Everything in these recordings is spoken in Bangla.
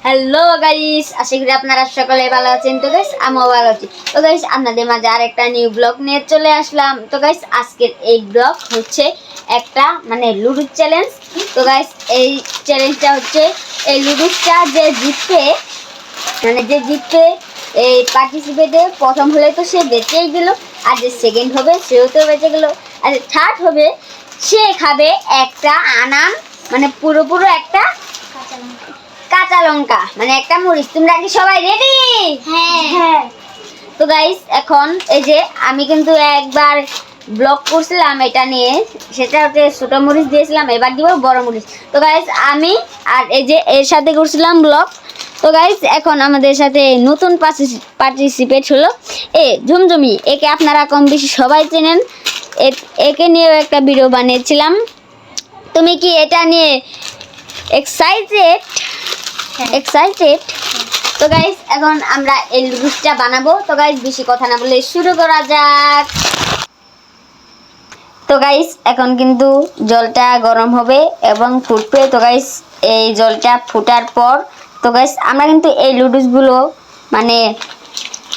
হ্যালো গাইস, আশা করি আপনারা সকলে ভালো আছেন। তো গাইস আমিও ভালো আছি। তো গাইস আপনাদের মাঝে আরেকটা নিউ ব্লগ নিয়ে চলে আসলাম। তো গাইস আজকের এই ব্লগ হচ্ছে একটা লুডো চ্যালেঞ্জ। তো গাইস এই চ্যালেঞ্জটা হচ্ছে এই লুডোটা যে জিতবে এই পার্টিসিপেটে প্রথম হলে তো সে বেঁচেই গেল, আর যে সেকেন্ড হবে সেও তো বেঁচে গেল, আর যে থার্ড হবে সে খাবে একটা আনাম, পুরোপুরো একটা কাঁচা লঙ্কা, একটা মরিচ। তোমরা কি সবাই রেডি? হ্যাঁ। তো গাইস এখন এই যে আমি কিন্তু একবার ব্লগ করছিলাম এটা নিয়ে, সেটা হচ্ছে ছোট মরিচ দিয়েছিলাম, এবার দিব বড় মরিচ। তো গাইস আমি আর এই যে এর সাথে করছিলাম ব্লগ। তো গাইস এখন আমাদের সাথে নতুন পার্টিসিপেট হলো ঝুমঝুমি। একে আপনারা কম বেশি সবাই চেনেন, একে নিয়েও একটা ভিডিও বানিয়েছিলাম। তুমি কি এটা নিয়ে এক্সাইটেড? তো গাইস এখন আমরা এই লুডুসটা বানাবো। তো গাইস বেশি কথা না বলে শুরু করা যাক। তো গাইস এখন কিন্তু জলটা গরম হবে এবং ফুটবে। তো গাইস এই জলটা ফুটার পর তো গাইস আমরা কিন্তু এই লুডুসগুলো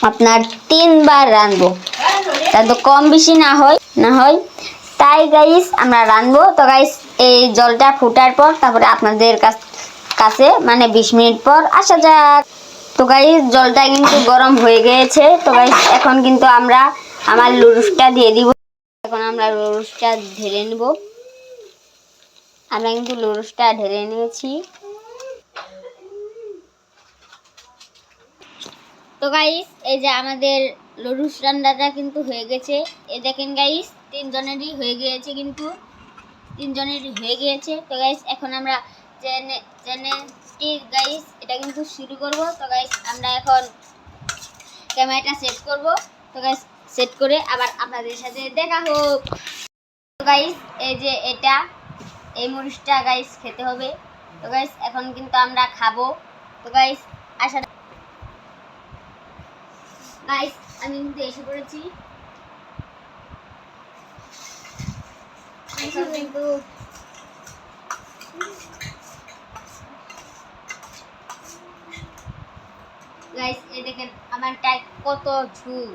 আপনার 3 বার রাঁধবো, যাতে কম বেশি না হয় তাই গাইস আমরা রাঁধবো। তো গাইস এই জলটা ফুটার পর তারপরে আপনাদের কাছে 20 মিনিট পর আসা যাক। তো গাইস জলটা কিন্তু গরম হয়ে গিয়েছে। তো গাইস এখন কিন্তু আমরা আমার লুডুসটা দিয়ে দিব। এখন আমরা লুডুসটা ঢেলে নেব। আমরা কিন্তু লুডুসটা ঢেলে নিয়েছি। তো গাইস এই যে আমাদের লুডুস রান্নাটা কিন্তু হয়ে গেছে। এই দেখেন গাইস তিনজনেরই হয়ে গিয়েছে, তো গাইস এখন আমরা গাইস এটা কিন্তু শুরু করব। তো গাইস আমরা এখন ক্যামেরাটা সেট করব। তো গাইস সেট করে আবার আপনাদের সাথে দেখা হোক। তো গাইস এই যে এই মরিচটা গাইস খেতে হবে। তো গাইস এখন কিন্তু আমরা খাবো। তো গাইস আশা গাইস আমি কিন্তু এসে পড়েছি। কিন্তু গাইস এই দেখেন আমার টাই কত ঝুল,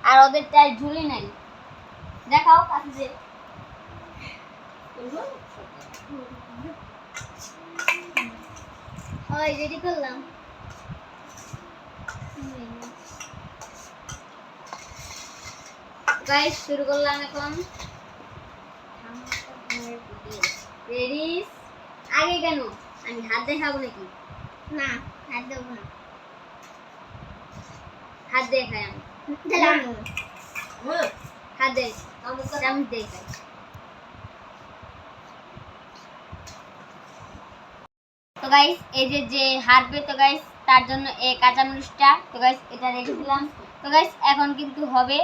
আর ওদের টাই ঝুলই নাই। দেখাও কাছে যে ওই রেডি করলাম। গাইস শুরু করলাম এখন। রেডি? আগে কেন আমি হাত দেখাবো নাকি? না, হাত দেবো না। হাত দেখাই আমি। হাত দেখ চামচ দেখাই। তো গাইস এই যে হাঁটবে তো গাইস তার জন্য এই কাঁচা মরিচটা তো গাইস এটা রেখে দিলাম। তো গাইস এখন কিন্তু হবে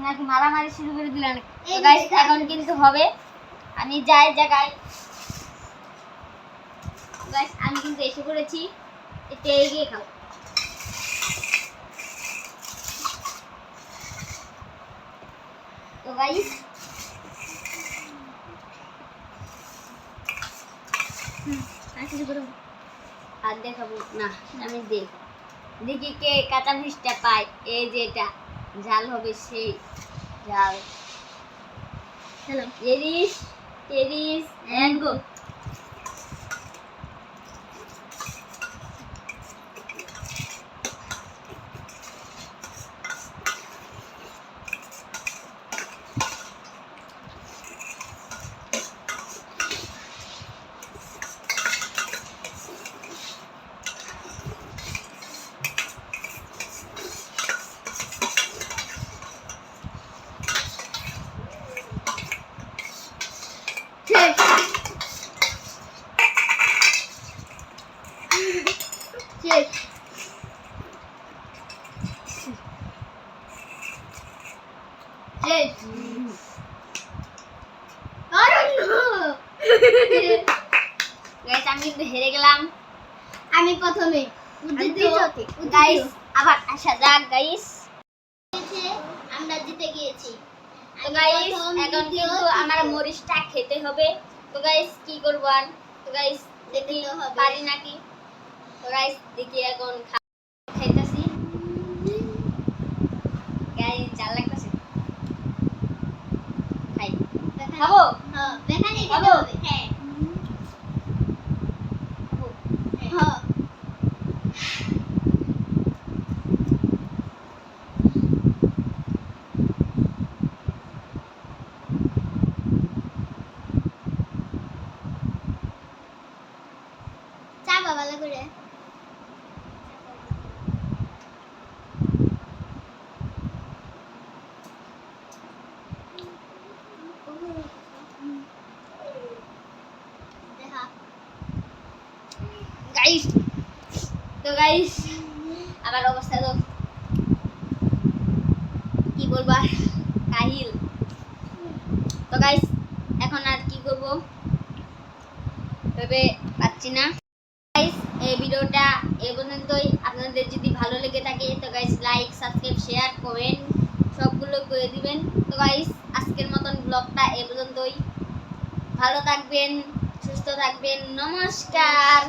নাকি মারামারি শুরু করে দিলেন। তো গাইস এখন কিন্তু হবে। আমি যাই জায়গায়। গাইস আমি কিন্তু এসে পড়েছি, একটু এগিয়ে খাও। তো গাইস হাত দেখাবো না, আমি দেখি কে কাঁচা মরিচটা পায়। এই যে এটা ঝাল হবে, সেই ঝাল। হ্যালো টেরিস এন্ড গো। আমি কিন্তু হেরে গেলাম। আমি প্রথমে গাইস আবার আসা যাক। গাইস আমরা জিতে গিয়েছি। তো গাইস এখন কিন্তু আমার মরিচটা খেতে হবে। তো গাইস কি করব আর? তো গাইস দেখি পারি নাকি। তো গাইস দেখি এখন খাইতাছি গাইস জাল লাগতাছে খাই খাবো হ্যাঁ দেখানি খাবো? হ্যাঁ খাবো হ্যাঁ চা ভালো করে দেখা গাইস তো গাইস আমার অবস্থা তো কি বলবো আর কাহিল তো গাইস এখন আর কি করব ভেবে পাচ্ছি না গাইস এই ভিডিওটা এই পর্যন্তই আপনাদের যদি ভালো লেগে থাকে তো guys like subscribe share comment সবগুলো করে দিবেন তো গাইস আজকের মতন ব্লগটা এই পর্যন্তই ভালো থাকবেন সুস্থ থাকবেন নমস্কার